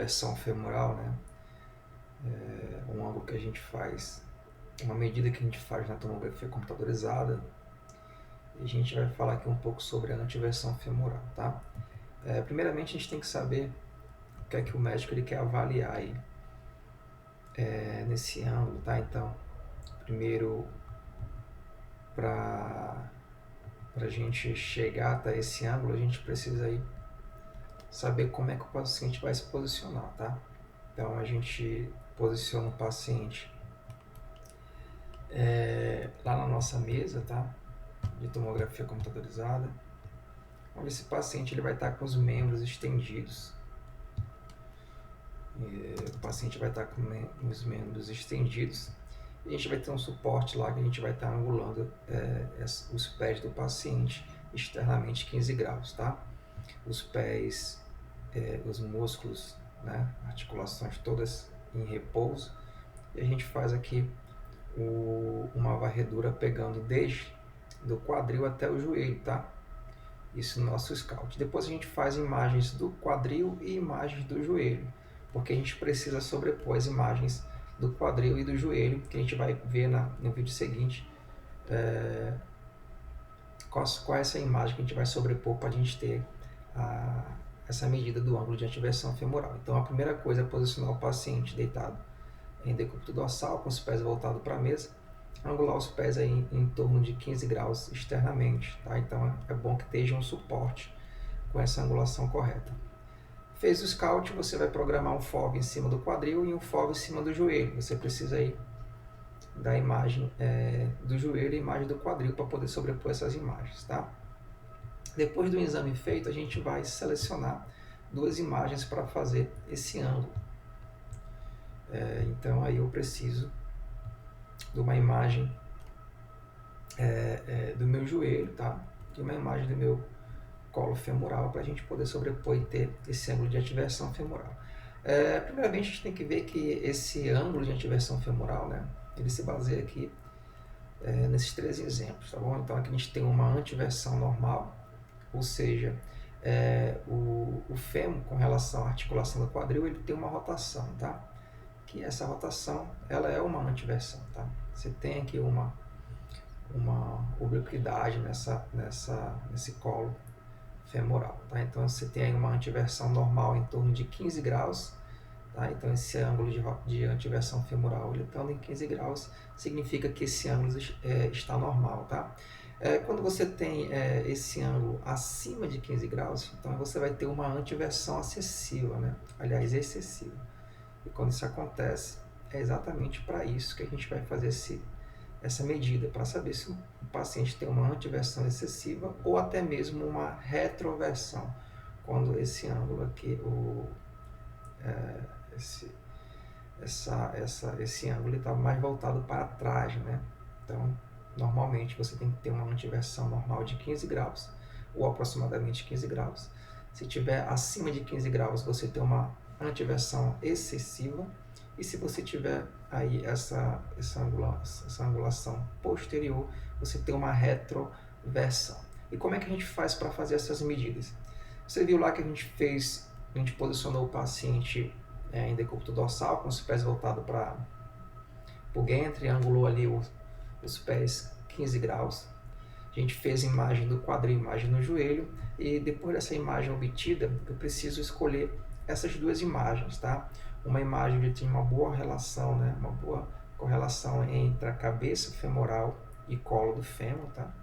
antiversão femoral, né? Um ângulo que a gente faz, uma medida que a gente faz na tomografia computadorizada. E a gente vai falar aqui um pouco sobre a antiversão femoral, tá? Primeiramente, a gente tem que saber o que é que o médico ele quer avaliar aí, nesse ângulo, tá? Então, primeiro, para a gente chegar até esse ângulo, a gente precisa aí saber como é que o paciente vai se posicionar, tá? Então, a gente posiciona o paciente lá na nossa mesa, tá? De tomografia computadorizada, onde esse paciente ele vai estar com os membros estendidos. O paciente vai estar com os membros estendidos e a gente vai ter um suporte lá que a gente vai estar angulando os pés do paciente externamente 15 graus, tá? Os pés, os músculos, né, articulações todas em repouso, e a gente faz aqui uma varredura pegando desde do quadril até o joelho, tá? Isso no nosso scout. Depois a gente faz imagens do quadril e imagens do joelho, porque a gente precisa sobrepor as imagens do quadril e do joelho, que a gente vai ver no vídeo seguinte, qual é essa imagem que a gente vai sobrepor para a gente ter essa medida do ângulo de antiversão femoral. Então a primeira coisa é posicionar o paciente deitado em decúbito dorsal, com os pés voltados para a mesa, angular os pés aí em torno de 15 graus externamente, tá? Então é bom que esteja um suporte com essa angulação correta. Fez o scout, você vai programar um FOV em cima do quadril e um FOV em cima do joelho. Você precisa aí da imagem do joelho e imagem do quadril para poder sobrepor essas imagens, tá? Depois do exame feito, a gente vai selecionar duas imagens para fazer esse ângulo. Então aí eu preciso de uma imagem do meu joelho, tá? E uma imagem do meu colo femoral para a gente poder sobrepor e ter esse ângulo de antiversão femoral. Primeiramente, a gente tem que ver que esse ângulo de antiversão femoral, né, ele se baseia aqui nesses três exemplos, tá bom? Então aqui a gente tem uma antiversão normal, ou seja, o fêmur com relação à articulação do quadril, ele tem uma rotação, tá? Que essa rotação, ela é uma antiversão, tá? Você tem aqui uma obliquidade nesse colo femoral, tá? Então você tem aí uma antiversão normal em torno de 15 graus, tá? Então esse ângulo de antiversão femoral, ele estando em 15 graus, significa que esse ângulo está normal, tá? Quando você tem esse ângulo acima de 15 graus, então você vai ter uma antiversão excessiva, né? Aliás, excessiva. E quando isso acontece, é exatamente para isso que a gente vai fazer essa medida, para saber se o paciente tem uma antiversão excessiva ou até mesmo uma retroversão, quando esse ângulo aqui, esse ângulo está mais voltado para trás, né? Então, normalmente você tem que ter uma antiversão normal de 15 graus, ou aproximadamente 15 graus. Se tiver acima de 15 graus, você tem uma antiversão excessiva, e se você tiver aí essa angulação posterior, você tem uma retroversão. E como é que a gente faz para fazer essas medidas? Você viu lá que a gente posicionou o paciente em decúbito dorsal, com os pés voltados para o gantry, angulou ali os pés 15 graus. A gente fez imagem do quadril, imagem no joelho, e depois dessa imagem obtida, eu preciso escolher essas duas imagens, tá? Uma imagem onde tem uma boa relação, né? Uma boa correlação entre a cabeça femoral e colo do fêmur, tá?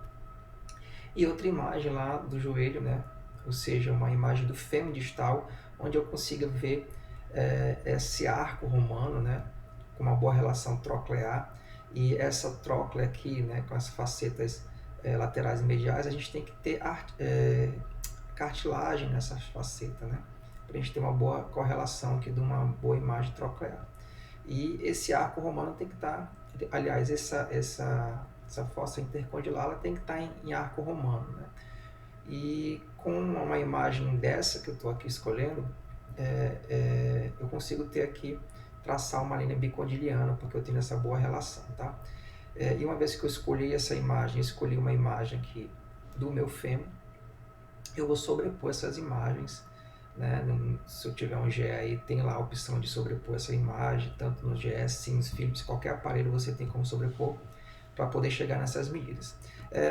E outra imagem lá do joelho, né? Ou seja, uma imagem do fêmur distal, onde eu consiga ver esse arco romano, né? Com uma boa relação troclear, e essa tróclea aqui, né? Com as facetas laterais e mediais, a gente tem que ter cartilagem nessas facetas, né? Para a gente ter uma boa correlação aqui de uma boa imagem troclear. E esse arco romano tem que estar, aliás, essa fossa intercondilar, ela tem que estar em arco romano, né? E com uma imagem dessa que eu estou aqui escolhendo, eu consigo ter aqui, traçar uma linha bicondiliana, porque eu tenho essa boa relação, tá? E uma vez que eu escolhi essa imagem, escolhi uma imagem aqui do meu fêmur, eu vou sobrepor essas imagens né? Se eu tiver um GE aí, tem lá a opção de sobrepor essa imagem, tanto no GE, Sims, Philips, qualquer aparelho você tem como sobrepor para poder chegar nessas medidas.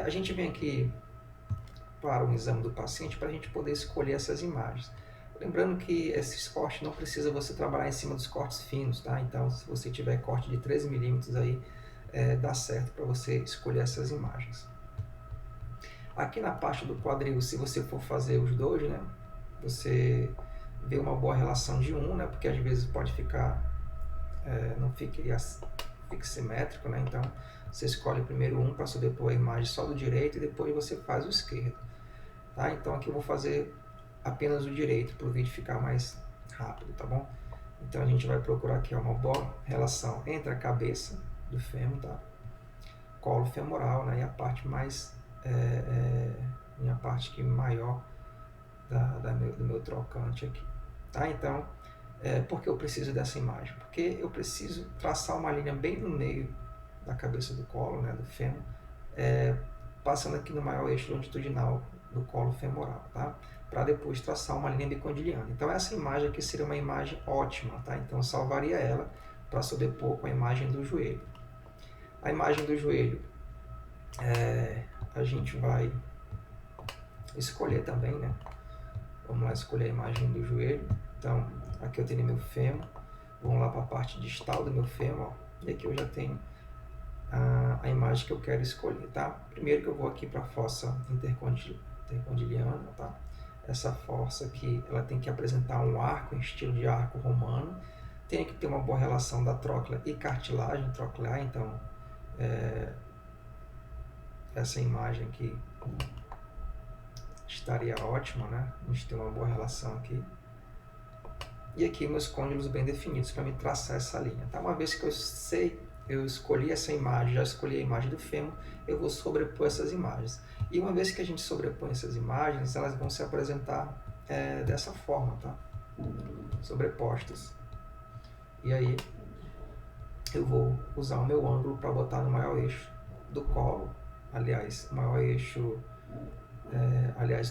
A gente vem aqui para o exame do paciente para a gente poder escolher essas imagens. Lembrando que esses cortes não precisa você trabalhar em cima dos cortes finos, tá? Então, se você tiver corte de 13 milímetros aí, dá certo para você escolher essas imagens. Aqui na parte do quadril, se você for fazer os dois, né, você vê uma boa relação de 1, né, porque às vezes pode ficar, não fique simétrico, né, então você escolhe primeiro um para sobrepor a imagem só do direito e depois você faz o esquerdo. Tá? Então aqui eu vou fazer apenas o direito para o vídeo ficar mais rápido, tá bom? Então a gente vai procurar aqui uma boa relação entre a cabeça do fêmur, tá? Colo femoral, né? E a parte mais minha parte aqui maior do meu trocante aqui, tá? Então, por que eu preciso dessa imagem? Porque eu preciso traçar uma linha bem no meio da cabeça do colo, né? Do fêmur, passando aqui no maior eixo longitudinal do colo femoral, tá? Para depois traçar uma linha bicondiliana. Então essa imagem aqui seria uma imagem ótima, tá? Então eu salvaria ela para sobrepor com a imagem do joelho. A imagem do joelho, a gente vai escolher também, né? Vamos lá escolher a imagem do joelho. Então aqui eu tenho meu fêmur, vamos lá para a parte distal do meu fêmur, ó, e aqui eu já tenho a imagem que eu quero escolher, tá? Primeiro que eu vou aqui para a fossa intercondiliana, tá? Essa fossa aqui, ela tem que apresentar um arco em estilo de arco romano, tem que ter uma boa relação da tróclea e cartilagem troclear, então essa imagem aqui estaria ótima, né? A gente tem uma boa relação aqui. E aqui meus côndilos bem definidos para me traçar essa linha, tá? Uma vez que eu escolhi essa imagem, já escolhi a imagem do fêmur, eu vou sobrepor essas imagens. E uma vez que a gente sobrepõe essas imagens, elas vão se apresentar dessa forma, tá? Sobrepostas. E aí eu vou usar o meu ângulo para botar no maior eixo do colo, aliás, o maior eixo,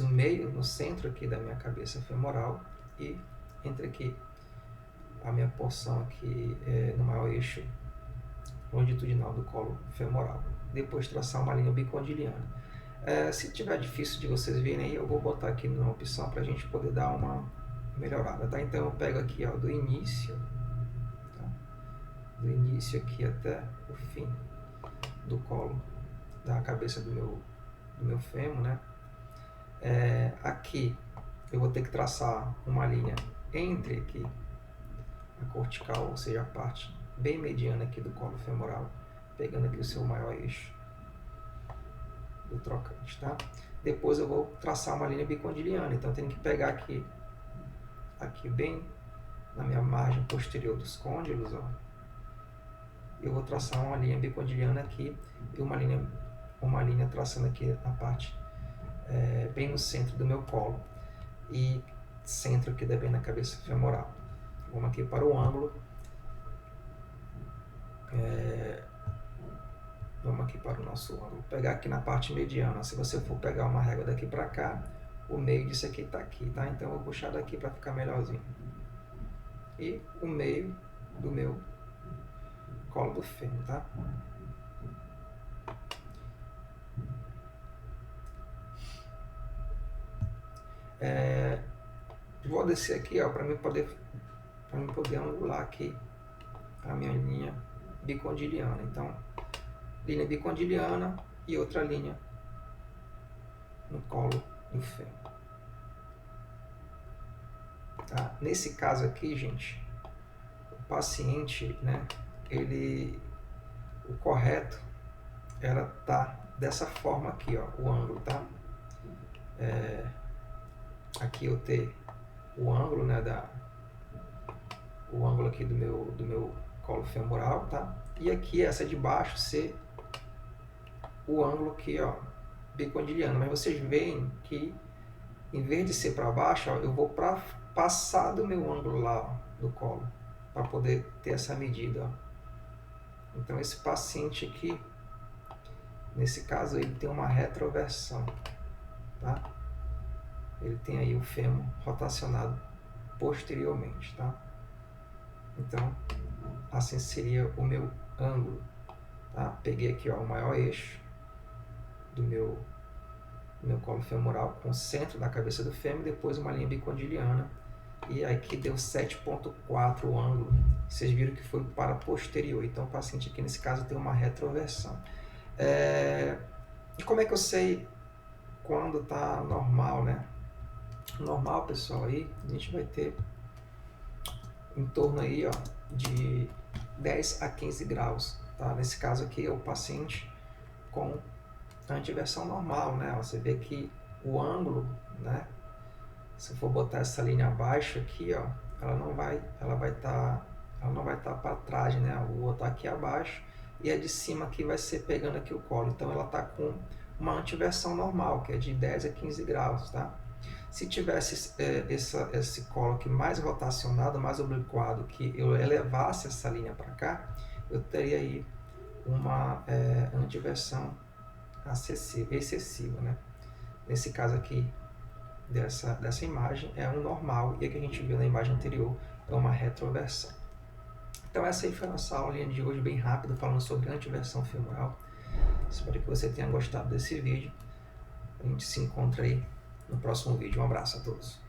no meio, no centro aqui da minha cabeça femoral e entre aqui a minha porção aqui no maior eixo longitudinal do colo femoral. Depois traçar uma linha bicondiliana. Se tiver difícil de vocês verem aí, eu vou botar aqui numa opção para a gente poder dar uma melhorada, tá? Então eu pego aqui, ó, do início, tá? Do início aqui até o fim do colo da cabeça do meu fêmur, né? Aqui eu vou ter que traçar uma linha entre aqui a cortical, ou seja, a parte bem mediana aqui do colo femoral, pegando aqui o seu maior eixo do trocante, tá? Depois eu vou traçar uma linha bicondiliana, então eu tenho que pegar aqui bem na minha margem posterior dos côndilos, ó, eu vou traçar uma linha bicondiliana aqui e uma linha traçando aqui na parte bem no centro do meu colo e centro aqui também na cabeça femoral. Vamos aqui para o ângulo. Vamos aqui para o nosso ângulo. Vou pegar aqui na parte mediana. Se você for pegar uma régua daqui para cá, o meio disso aqui está aqui, tá? Então eu vou puxar daqui para ficar melhorzinho. E o meio do meu colo do fêmur, tá? Vou descer aqui, ó, para mim poder angular aqui a minha linha bicondiliana. Então, linha bicondiliana e outra linha no colo do fêmur. Tá? Nesse caso aqui, gente, o paciente, né, o correto era tá dessa forma aqui, ó, o ângulo, tá? Aqui eu ter o ângulo, né, o ângulo aqui do meu colo femoral, tá? E aqui essa de baixo ser o ângulo aqui, ó, bicondiliano. Mas vocês veem que em vez de ser para baixo, ó, eu vou para passar do meu ângulo lá, ó, do colo, para poder ter essa medida, ó. Então esse paciente aqui, nesse caso, ele tem uma retroversão, tá? Ele tem aí o fêmur rotacionado posteriormente, tá? Então, assim seria o meu ângulo, tá? Peguei aqui, ó, o maior eixo do meu colo femoral com o centro da cabeça do fêmur, depois uma linha bicondiliana, e aqui deu 7,4 o ângulo. Vocês viram que foi para posterior, então o paciente aqui nesse caso tem uma retroversão. E como é que eu sei quando está normal, né? Normal, pessoal, aí a gente vai ter em torno aí, ó, de 10 a 15 graus, tá? Nesse caso aqui é o paciente com antiversão normal, né? Você vê que o ângulo, né? Se eu for botar essa linha abaixo aqui, ó, ela não vai estar para trás, né? Eu vou botar aqui abaixo e a de cima aqui vai ser pegando aqui o colo. Então ela está com uma antiversão normal, que é de 10 a 15 graus, tá? Se tivesse esse colo aqui mais rotacionado, mais obliquado, que eu elevasse essa linha para cá, eu teria aí uma antiversão excessiva, né? Nesse caso aqui, dessa imagem, é um normal, e a que a gente viu na imagem anterior é uma retroversão. Então essa aí foi a nossa aulinha de hoje, bem rápida, falando sobre antiversão femoral. Espero que você tenha gostado desse vídeo. A gente se encontra aí no próximo vídeo. Um abraço a todos.